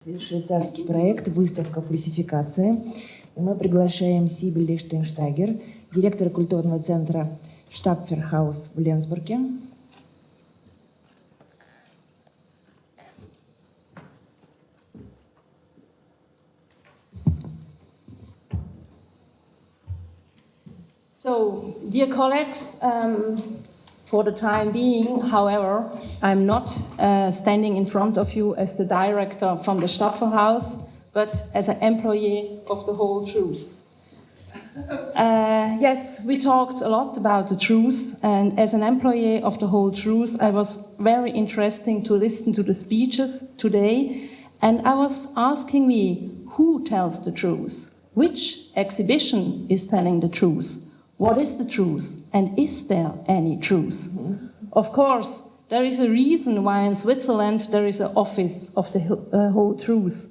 Швейцарский проект «Выставка. Фальсификация». И мы приглашаем Сибиль Лихтенштайгер, директора культурного центра Stapferhaus в Ленцбурге. So, dear colleagues, for the time being, however, I'm not standing in front of you as the director from the Stapferhaus, but as an employee of the whole truth. Yes, we talked a lot about the truth, and as an employee of the whole truth, I was very interesting to listen to the speeches today, and I was asking me, who tells the truth? Which exhibition is telling the truth? What is the truth? And is there any truth? Of course, there is a reason why in Switzerland there is an office of the whole truth.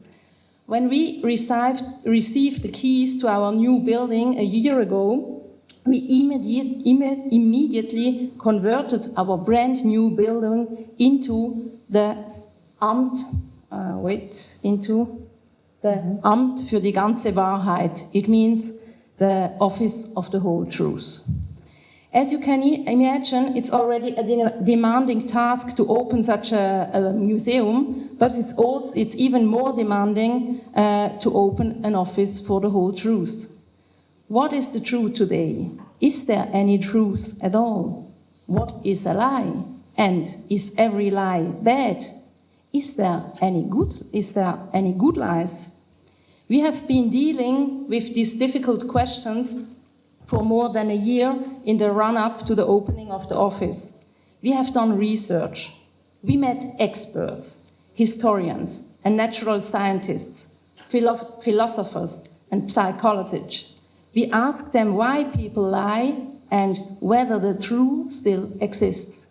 When we received the keys to our new building a year ago, we immediately converted our brand new building into the Amt für die ganze Wahrheit. It means the office of the whole truth. As you can imagine, it's already a demanding task to open such a museum, but it's even more demanding to open an office for the whole truth. What is the truth today? Is there any truth at all? What is a lie? And is every lie bad? Is there any good lies? We have been dealing with these difficult questions for more than a year in the run-up to the opening of the office. We have done research. We met experts, historians and natural scientists, philosophers and psychologists. We asked them why people lie and whether the truth still exists.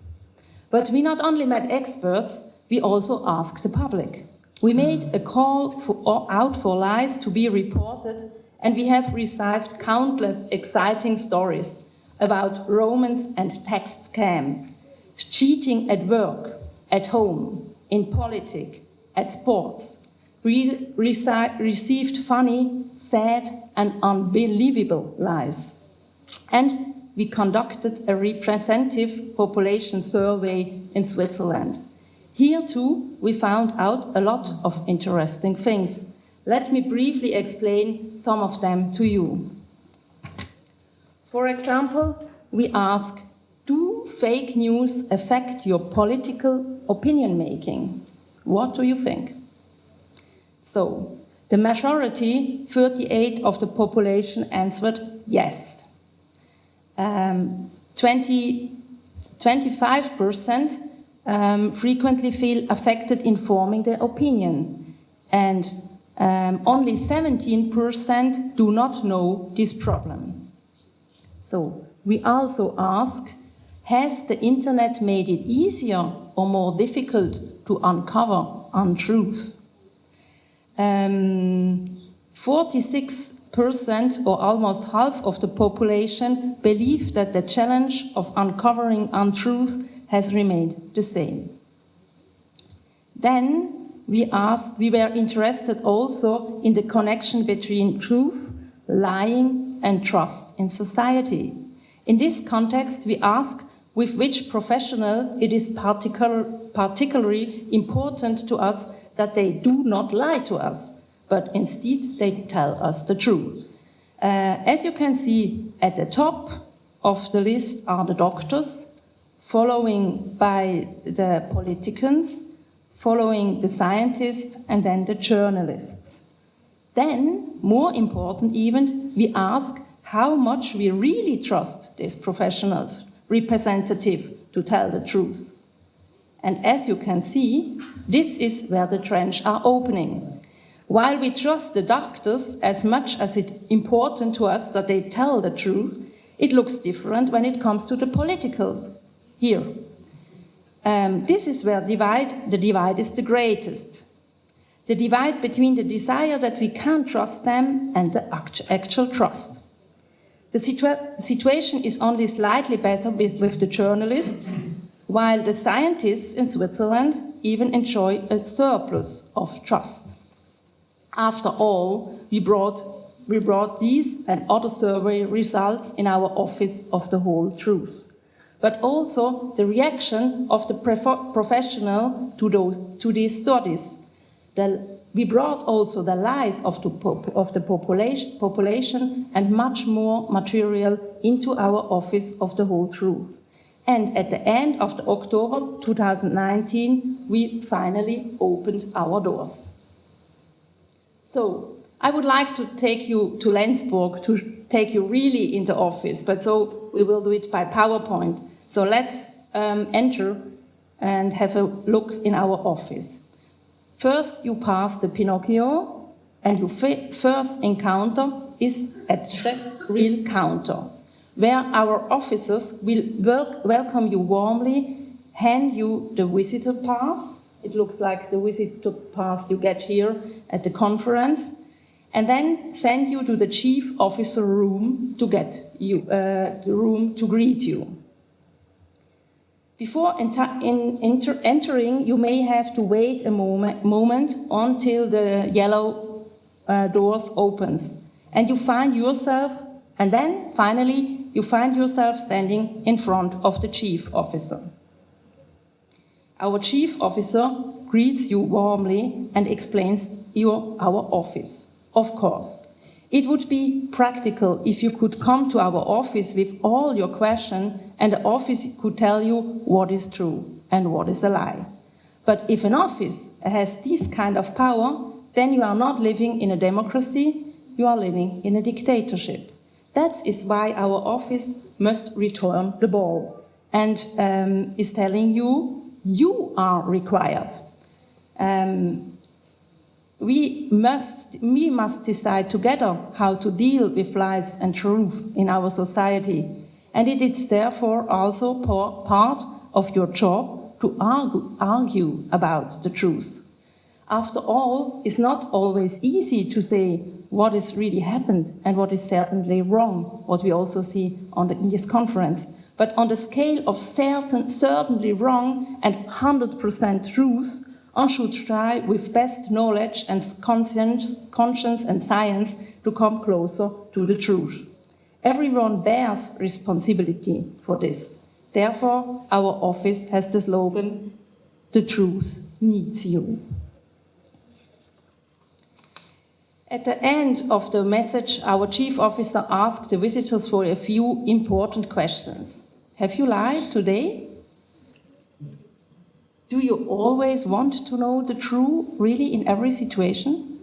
But we not only met experts, we also asked the public. We made a call out for lies to be reported, and we have received countless exciting stories about romance and tax scam, cheating at work, at home, in politics, at sports. We received funny, sad and unbelievable lies. And we conducted a representative population survey in Switzerland. Here too, we found out a lot of interesting things. Let me briefly explain some of them to you. For example, we ask, do fake news affect your political opinion making? What do you think? So, the majority, 38% of the population answered yes. 25% frequently feel affected in forming their opinion, and only 17% do not know this problem. So we also ask, has the internet made it easier or more difficult to uncover untruth? 46% or almost half of the population believe that the challenge of uncovering untruth has remained the same. Then we were interested also in the connection between truth, lying and trust in society. In this context, we ask with which professional it is particularly important to us that they do not lie to us, but instead they tell us the truth. As you can see, at the top of the list are the doctors, following by the politicians, following the scientists, and then the journalists. Then, more important even, we ask how much we really trust these professionals, representative, to tell the truth. And as you can see, this is where the trends are opening. While we trust the doctors as much as it's important to us that they tell the truth, it looks different when it comes to the political. Here. This is where the divide is the greatest. The divide between the desire that we can't trust them and the actual trust. The situation is only slightly better with the journalists, while the scientists in Switzerland even enjoy a surplus of trust. After all, we brought these and other survey results in our Office of the Whole Truth, but also the reaction of the professional to these studies. We brought also the lies of the population and much more material into our Office of the Whole Truth. And at the end of October 2019, we finally opened our doors. So, I would like to take you to Lenzburg to take you really into Office, but so we will do it by PowerPoint. So let's enter and have a look in our office. First, you pass the Pinocchio, and your first encounter is at the real counter, where our officers will welcome you warmly, hand you the visitor pass. It looks like the visitor pass you get here at the conference, and then send you to the chief officer room to get you the room to greet you. Before entering, you may have to wait a moment until the yellow doors opens, and you find yourself, and then finally you find yourself standing in front of the chief officer. Our chief officer greets you warmly and explains our office. Of course, it would be practical if you could come to our office with all your questions and the office could tell you what is true and what is a lie. But if an office has this kind of power, then you are not living in a democracy, you are living in a dictatorship. That is why our office must return the ball and is telling you, you are required. We must decide together how to deal with lies and truth in our society, and it is therefore also part of your job to argue about the truth. After all, it's not always easy to say what has really happened and what is certainly wrong, what we also see in this conference. But on the scale of certainly wrong and 100% truth, one should try with best knowledge and conscience and science to come closer to the truth. Everyone bears responsibility for this. Therefore, our office has the slogan, "The truth needs you." At the end of the message, our chief officer asked the visitors for a few important questions. Have you lied today? Do you always want to know the truth, really, in every situation?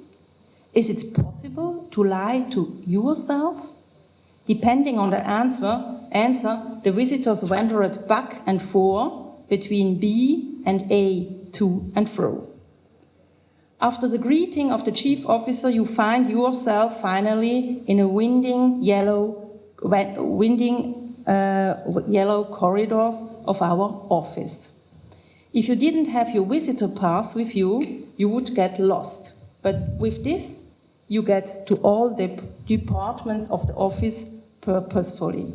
Is it possible to lie to yourself? Depending on the answer, the visitors wandered back and forth between B and A, to and fro. After the greeting of the chief officer, you find yourself finally in a winding yellow corridors of our office. If you didn't have your visitor pass with you, you would get lost. But with this, you get to all the departments of the office purposefully.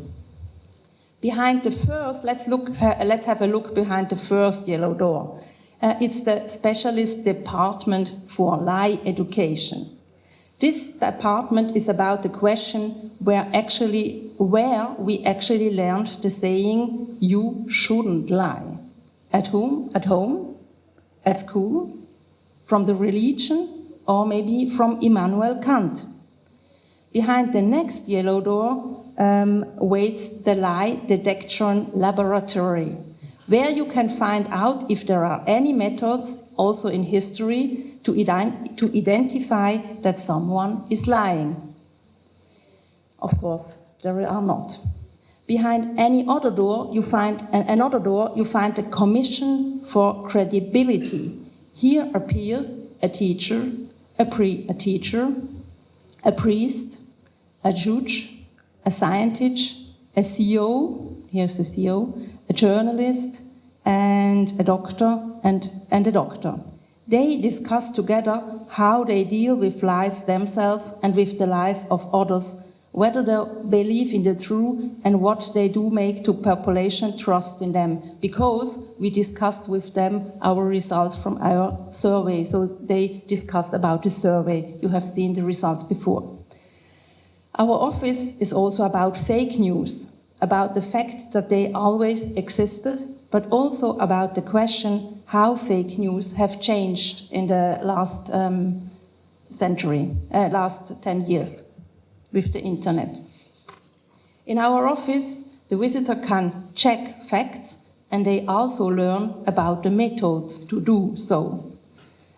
Behind the first, let's have a look behind the first yellow door. It's the specialist department for lie education. This department is about the question where we actually learned the saying, "You shouldn't lie." At home, at school, from the religion, or maybe from Immanuel Kant. Behind the next yellow door waits the lie detection laboratory, where you can find out if there are any methods, also in history, to identify that someone is lying. Of course, there are not. Behind any other door, you find the Commission for Credibility. Here appear a teacher, a priest, a judge, a scientist, a CEO, here's the CEO, a journalist, and a doctor, and a doctor. They discuss together how they deal with lies themselves and with the lies of others whether they believe in the truth and what they do make to population trust in them, because we discussed with them our results from our survey. So they discussed about the survey. You have seen the results before. Our office is also about fake news, about the fact that they always existed, but also about the question how fake news have changed in the last last 10 years. With the internet. In our office, the visitor can check facts and they also learn about the methods to do so.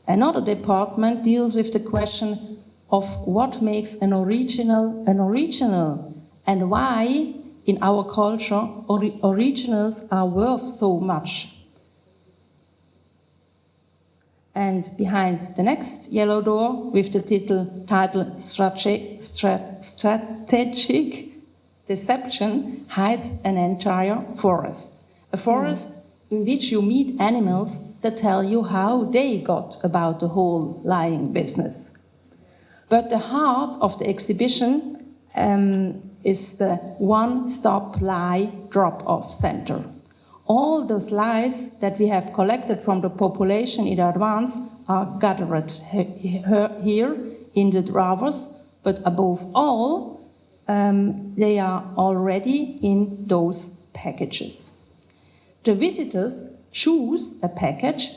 Another department deals with the question of what makes an original and why in our culture originals are worth so much. And behind the next yellow door, with the title Strategic Deception, hides an entire forest. A forest in which you meet animals that tell you how they got about the whole lying business. But the heart of the exhibition is the one-stop lie drop-off center. All those lies that we have collected from the population in advance are gathered here in the drawers, but above all, they are already in those packages. The visitors choose a package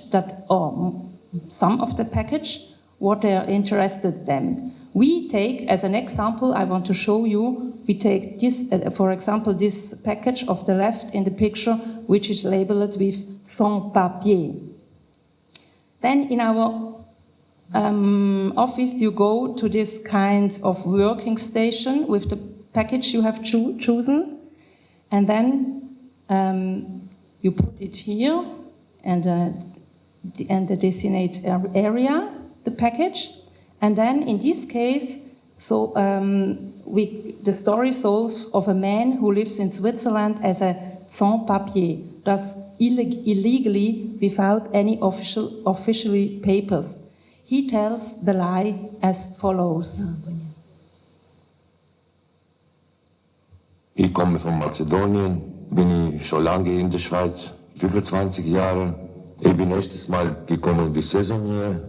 or some of the package, what they are interested in. We take, as an example, I want to show you, we take this, for example, this package of the left in the picture, which is labeled with sans papier. Then in our office, you go to this kind of working station with the package you have chosen, and then you put it here and the designated area, the package. And then, in this case, so the story solves of a man who lives in Switzerland as a sans-papier, thus illegally without any officially papers. He tells the lie as follows. Ich komme von Mazedonien, bin ich schon lange in der Schweiz, 25 Jahre. Ich bin erstes Mal gekommen wie Saisonier.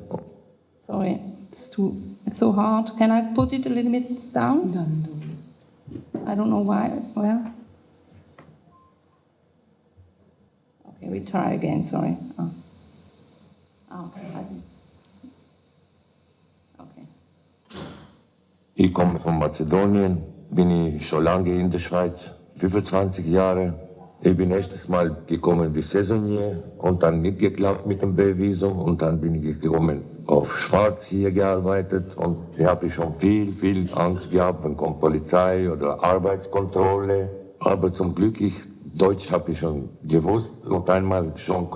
Sorry. It's so hard. Can I put it a little bit down? I don't know why. Where? Okay, we try again. Sorry. Okay. Ich komme von Mazedonien, bin ich schon lange in der Schweiz, 25 Jahre. Ich bin erstes Mal gekommen wie Saisonier und dann nicht geklappt mit dem B-Visum und dann bin ich gekommen auf Schwarz hier gearbeitet und ich habe schon viel Angst gehabt, wenn kommt Polizei oder Arbeitskontrolle. Aber zum Glück, Deutsch habe ich schon gewusst und einmal schon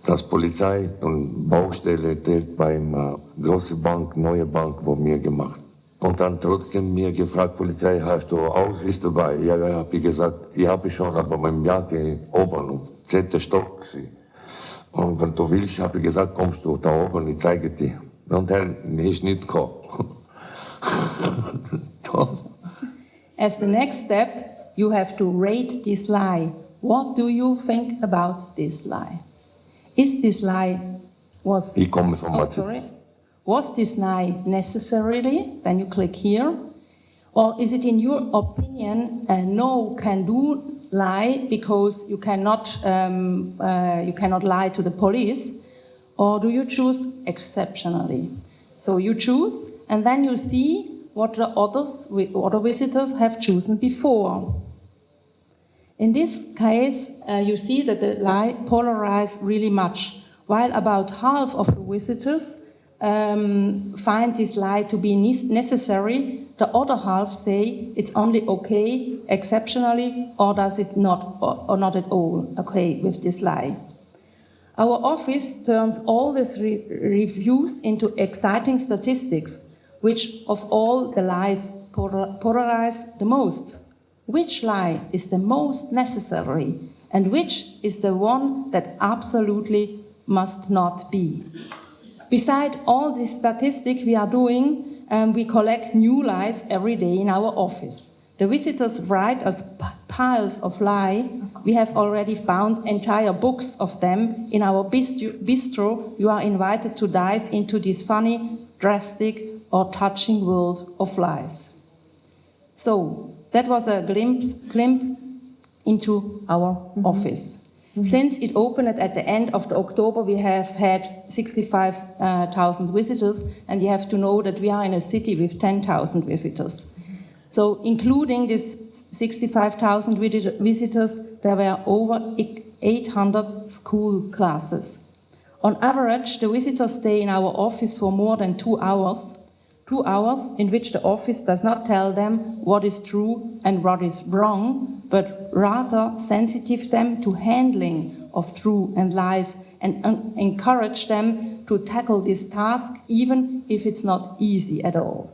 dass Polizei und Baustelle dort beim großen Bank, neue Bank, wo mir gemacht. Und dann trotzdem mir gefragt, Polizei, hast du Ausweis dabei? Ja, habe ich gesagt, ich habe schon, aber beim Jacke oben und 10. Stock gewesen. Und wenn du willst, habe ich gesagt, kommst du da oben, ich zeige dir. Und er ist nicht gekommen. As the next step, you have to rate this lie. What do you think about this lie? Is this lie Ich komme von sorry. Was this lie necessarily? Then you click here. Or is it in your opinion a no-can-do lie because you cannot lie to the police? Or do you choose exceptionally? So you choose, and then you see what the other visitors have chosen before. In this case, you see that the lie polarizes really much. While about half of the visitors find this lie to be necessary, the other half say it's only okay, exceptionally, or does it not, or not at all okay with this lie. Our office turns all these reviews into exciting statistics, which of all the lies polarize the most. Which lie is the most necessary, and which is the one that absolutely must not be? Beside all this statistic we are doing, we collect new lies every day in our office. The visitors write us piles of lies. We have already found entire books of them. In our bistro, you are invited to dive into this funny, drastic, or touching world of lies. So, that was a glimpse into our office. Since it opened at the end of October, we have had 65,000 visitors, and you have to know that we are in a city with 10,000 visitors. So, including these 65,000 visitors, there were over 800 school classes. On average, the visitors stay in our office for more than 2 hours. 2 hours in which the office does not tell them what is true and what is wrong, but rather sensitive them to handling of truth and lies and encourage them to tackle this task even if it's not easy at all.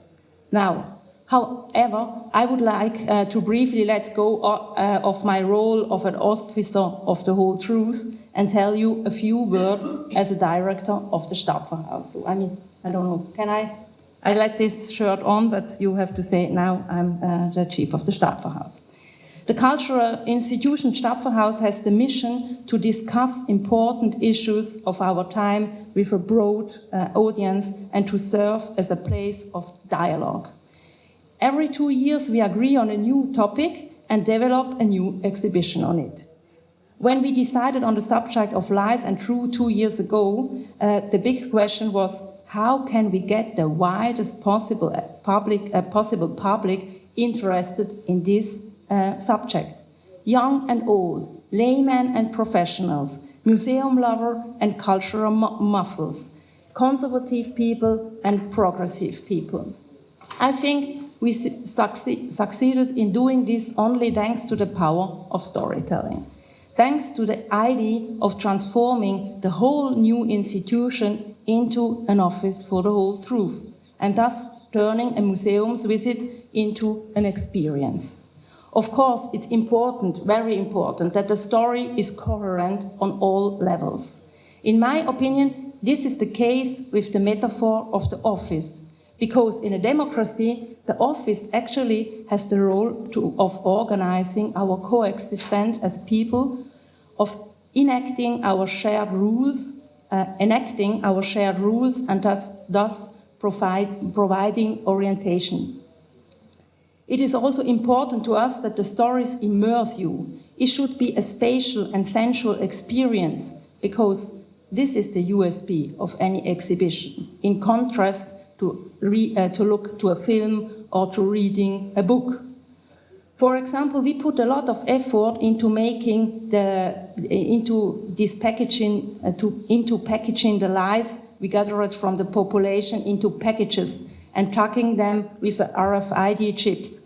Now, however, I would like to briefly let go of my role of an officer of the whole truth and tell you a few words as a director of the Stapferhaus. So, I don't know, can I let this shirt on, but you have to say now I'm the chief of the Stapferhaus. The cultural institution Stapferhaus has the mission to discuss important issues of our time with a broad audience and to serve as a place of dialogue. Every 2 years we agree on a new topic and develop a new exhibition on it. When we decided on the subject of lies and truth 2 years ago, the big question was, how can we get the widest possible public interested in this subject? Young and old, laymen and professionals, museum lovers and cultural muffles, conservative people and progressive people. I think we succeeded in doing this only thanks to the power of storytelling. Thanks to the idea of transforming the whole new institution into an office for the whole truth, and thus turning a museum's visit into an experience. Of course, it's important, very important, that the story is coherent on all levels. In my opinion, this is the case with the metaphor of the office, because in a democracy, the office actually has the role of organizing our coexistence as people, of enacting our shared rules, and thus providing orientation. It is also important to us that the stories immerse you. It should be a spatial and sensual experience, because this is the USP of any exhibition, in contrast to look to a film or to reading a book. For example, we put a lot of effort into packaging the lies we gathered from the population into packages and tagging them with RFID chips.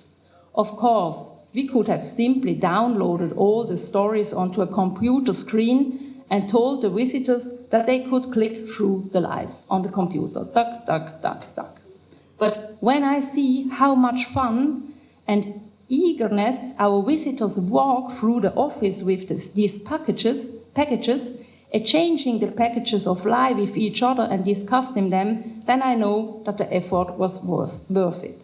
Of course, we could have simply downloaded all the stories onto a computer screen and told the visitors that they could click through the lies on the computer. Duck, duck, duck, duck. But when I see how much fun and eagerness our visitors walk through the office with these packages, exchanging the packages of lie with each other and discussing them, then I know that the effort was worth it.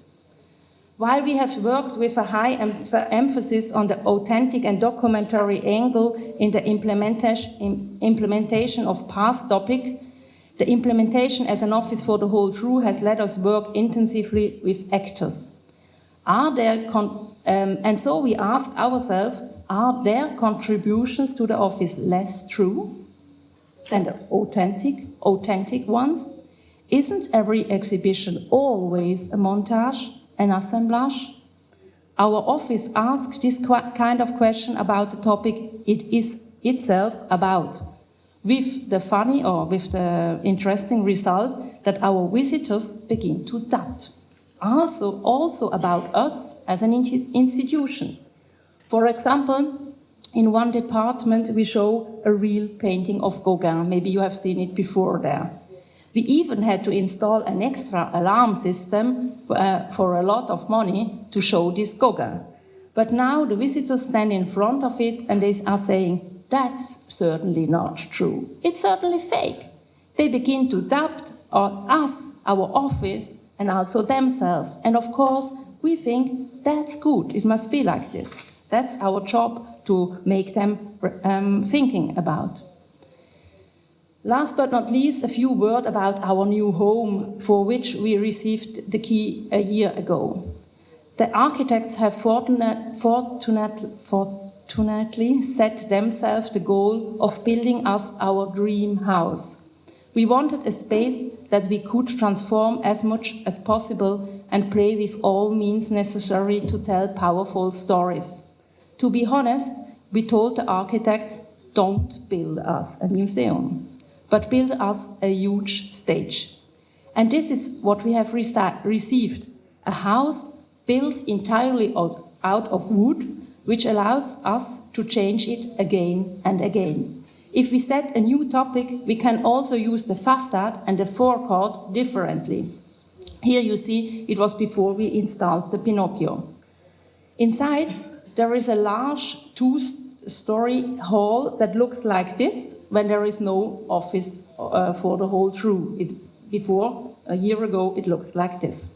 While we have worked with a high emphasis on the authentic and documentary angle in the implementation of past topics, the implementation as an office for the whole truth has let us work intensively with actors. And so we ask ourselves, are their contributions to the office less true than the authentic ones? Isn't every exhibition always a montage, an assemblage? Our office asks this kind of question about the topic it is itself about, with the funny or with the interesting result that our visitors begin to doubt. Also about us as an institution. For example, in one department we show a real painting of Gauguin. Maybe you have seen it before there. We even had to install an extra alarm system for a lot of money to show this Gauguin. But now the visitors stand in front of it and they are saying, that's certainly not true. It's certainly fake. They begin to doubt or us, our office, and also themselves. And of course, we think that's good. It must be like this. That's our job to make them thinking about. Last but not least, a few words about our new home, for which we received the key a year ago. The architects have fortunately set themselves the goal of building us our dream house. We wanted a space that we could transform as much as possible and play with all means necessary to tell powerful stories. To be honest, we told the architects, don't build us a museum, but build us a huge stage. And this is what we have received, a house built entirely out of wood, which allows us to change it again and again. If we set a new topic, we can also use the facade and the forecourt differently. Here you see it was before we installed the Pinocchio. Inside, there is a large two-story hall that looks like this when there is no office for the whole crew. Before, a year ago, it looks like this.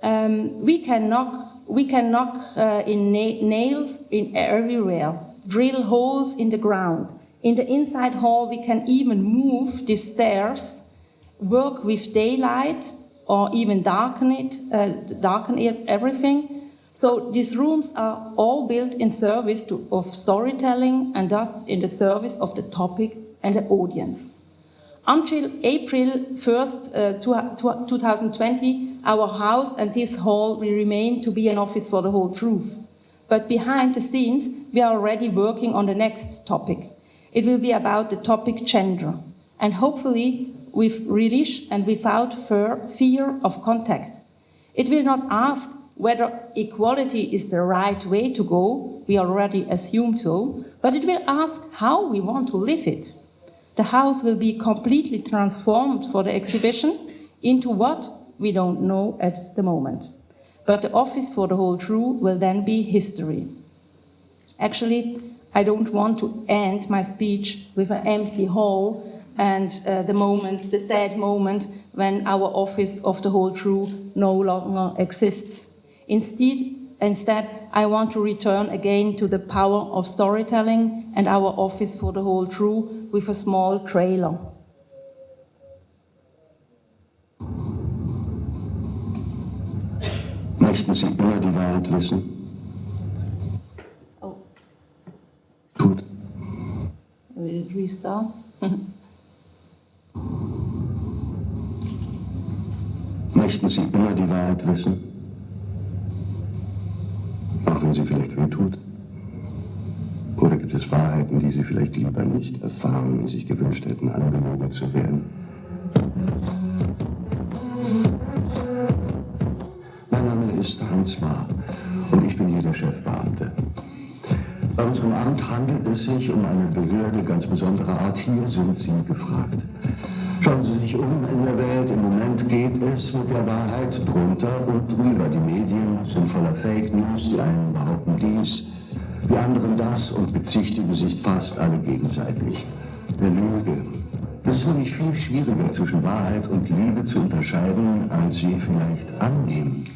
We can knock in nails in everywhere, drill holes in the ground. In the inside hall, we can even move the stairs, work with daylight, or even darken everything. So these rooms are all built in service of storytelling and thus in the service of the topic and the audience. Until April 1st, 2020, our house and this hall will remain to be an office for the whole truth. But behind the scenes, we are already working on the next topic. It will be about the topic gender, and hopefully with relish and without fear of contact. It will not ask whether equality is the right way to go, we already assume so, but it will ask how we want to live it. The house will be completely transformed for the exhibition into what we don't know at the moment. But the office for the whole crew will then be history. Actually, I don't want to end my speech with an empty hall and the sad moment when our office of the whole crew no longer exists. Instead, I want to return again to the power of storytelling and our office for the whole crew with a small trailer. Möchten Sie immer die Wahrheit wissen? Oh. Gut. Will it restart? Möchten Sie immer die Wahrheit wissen? Auch wenn sie vielleicht wehtut? Oder gibt es Wahrheiten, die Sie vielleicht lieber nicht erfahren und sich gewünscht hätten, angelogen zu werden? Mein Name ist Hans Wahr und ich bin hier der Chefbeamte. Bei unserem Amt handelt es sich um eine Behörde ganz besonderer Art. Hier sind Sie gefragt. Schauen Sie sich um in der Welt. Im Moment geht es mit der Wahrheit drunter und drüber. Die Medien sind voller Fake News. Die einen behaupten dies, die anderen das und bezichtigen sich fast alle gegenseitig der Lüge. Es ist nämlich viel schwieriger, zwischen Wahrheit und Lüge zu unterscheiden, als Sie vielleicht annehmen.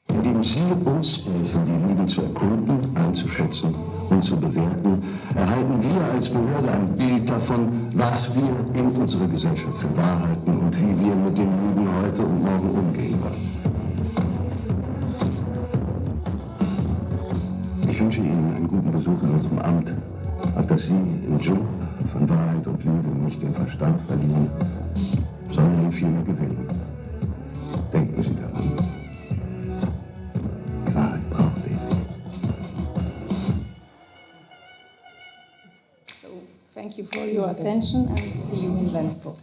Indem Sie uns helfen, die Lügen zu erkunden, einzuschätzen und zu bewerten, erhalten wir als Behörde ein Bild davon, was wir in unserer Gesellschaft für Wahrheiten und wie wir mit den Lügen heute und morgen umgehen wollen. Ich wünsche Ihnen einen guten Besuch in unserem Amt, auf dass Sie im Job von Wahrheit und Lüge nicht den Verstand verlieren, sondern ihn vielmehr gewinnen. Denken Sie daran. Wahrheit braucht Sie. So, thank you for your attention and see you in Lenzburg.